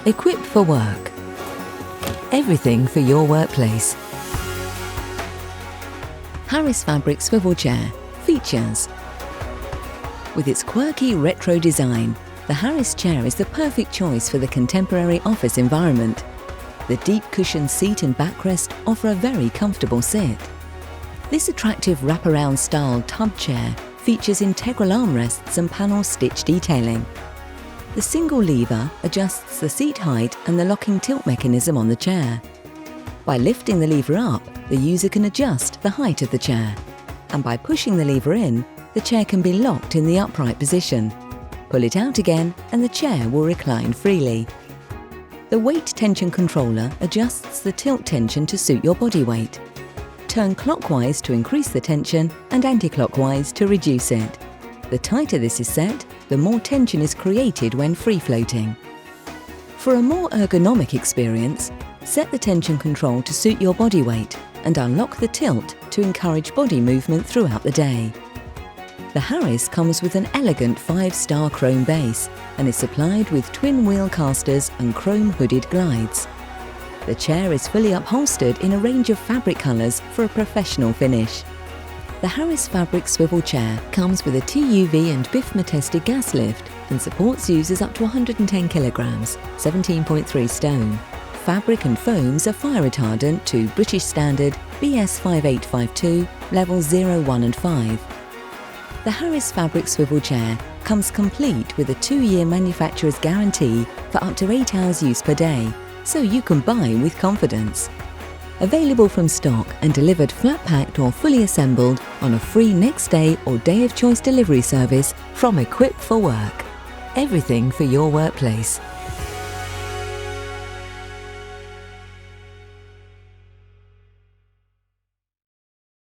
Equipped for work. Everything for your workplace. Harris Fabric Swivel Chair. Features. With its quirky retro design, the Harris chair is the perfect choice for the contemporary office environment. The deep cushioned seat and backrest offer a very comfortable sit. This attractive wraparound style tub chair features integral armrests and panel stitch detailing. The single lever adjusts the seat height and the locking tilt mechanism on the chair. By lifting the lever up, the user can adjust the height of the chair. And by pushing the lever in, the chair can be locked in the upright position. Pull it out again and the chair will recline freely. The weight tension controller adjusts the tilt tension to suit your body weight. Turn clockwise to increase the tension and anti-clockwise to reduce it. The tighter this is set, the more tension is created when free-floating. For a more ergonomic experience, set the tension control to suit your body weight and unlock the tilt to encourage body movement throughout the day. The Harris comes with an elegant 5-star chrome base and is supplied with twin wheel casters and chrome hooded glides. The chair is fully upholstered in a range of fabric colours for a professional finish. The Harris Fabric Swivel Chair comes with a TUV and BIFMA tested gas lift and supports users up to 110 kilograms, 17.3 stone. Fabric and foams are fire retardant to British Standard BS 5852 levels 0, 1 and 5. The Harris Fabric Swivel Chair comes complete with a 2-year manufacturer's guarantee for up to 8 hours use per day, so you can buy with confidence. Available from stock and delivered flat packed or fully assembled on a free next day or day of choice delivery service from Equipped for Work. Everything for your workplace.